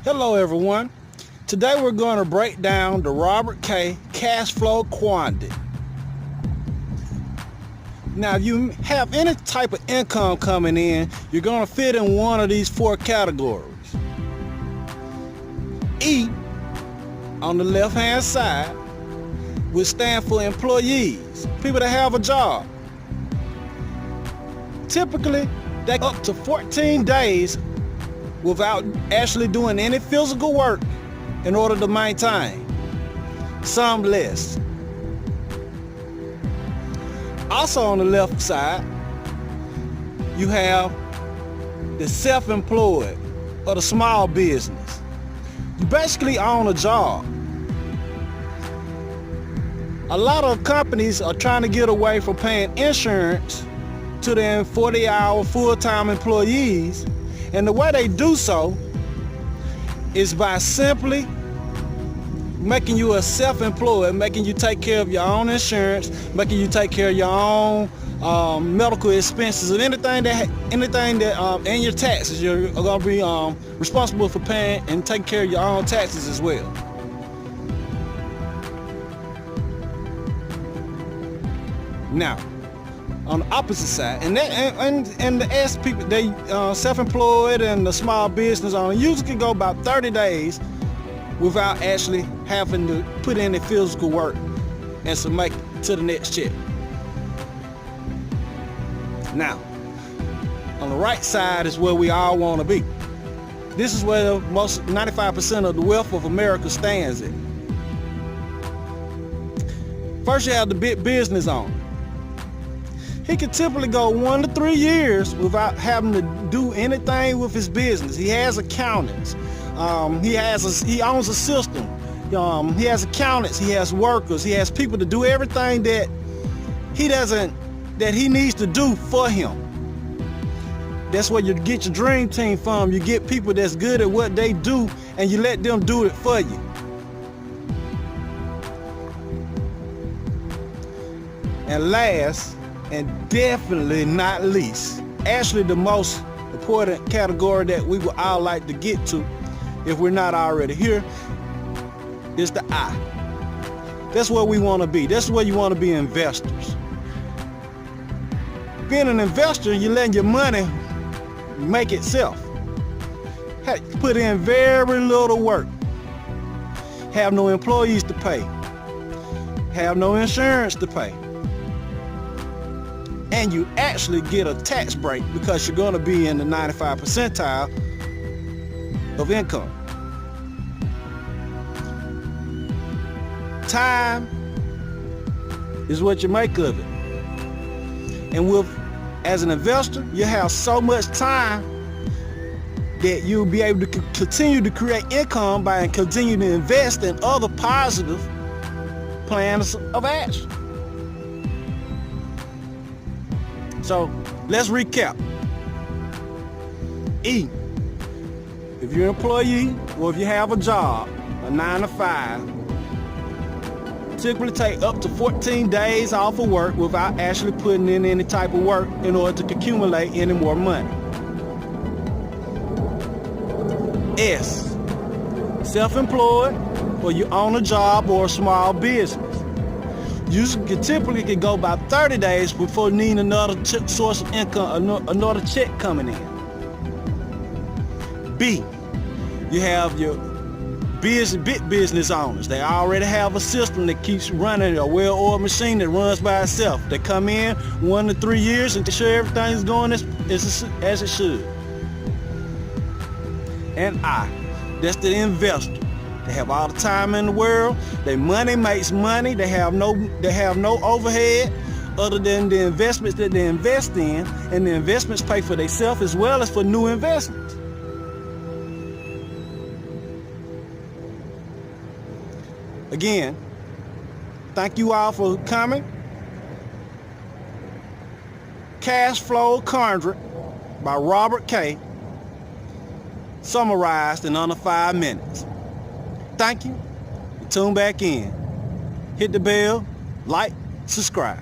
Hello everyone. Today we're going to break down the Robert K. Cash Flow Quadrant. Now if you have any type of income coming in, you're going to fit in one of these four categories. E on the left hand side will stand for employees, people that have a job. Typically they up to 14 days without actually doing any physical work in order to maintain. Some less. Also on the left side, you have the self-employed or the small business. You basically own a job. A lot of companies are trying to get away from paying insurance to their 40-hour full-time employees. And the way they do so is by simply making you a self-employed, making you take care of your own insurance, making you take care of your own medical expenses and anything that and your taxes. You're going to be responsible for paying and taking care of your own taxes as well. Now, on the opposite side, and the S people, they self-employed and the small business owner usually can go about 30 days without actually having to put in the physical work and so make it to the next check. Now, on the right side is where we all want to be. This is where most 95% of the wealth of America stands at. First, you have the big business owner. He can typically go 1 to 3 years without having to do anything with his business. He has accountants. He owns a system. He has accountants. He has workers. He has people to do everything that he needs to do for him. That's where you get your dream team from. You get people that's good at what they do, and you let them do it for you. And last, and definitely not least, actually the most important category that we would all like to get to if we're not already here, is the I. That's where we want to be. That's where you want to be investors. Being an investor, you're letting your money make itself. Put in very little work. Have no employees to pay. Have no insurance to pay. And you actually get a tax break because you're going to be in the 95th percentile of income. Time is what you make of it. And as an investor, you have so much time that you'll be able to continue to create income by continuing to invest in other positive plans of action. So let's recap. E, if you're an employee or if you have a job, a 9 to 5, typically take up to 14 days off of work without actually putting in any type of work in order to accumulate any more money. S, self-employed, or you own a job or a small business. You typically can go about 30 days before needing another source of income, another check coming in. B, you have your big business owners. They already have a system that keeps running, a well-oiled machine that runs by itself. They come in 1 to 3 years and make sure everything's going as it should. And I, that's the investor. They have all the time in the world. Their money makes money. They have no overhead other than the investments that they invest in, and the investments pay for themselves as well as for new investments. Again, thank you all for coming. Cash Flow Quadrant by Robert K. Summarized in under 5 minutes. Thank you. Tune back in. Hit the bell, like, subscribe.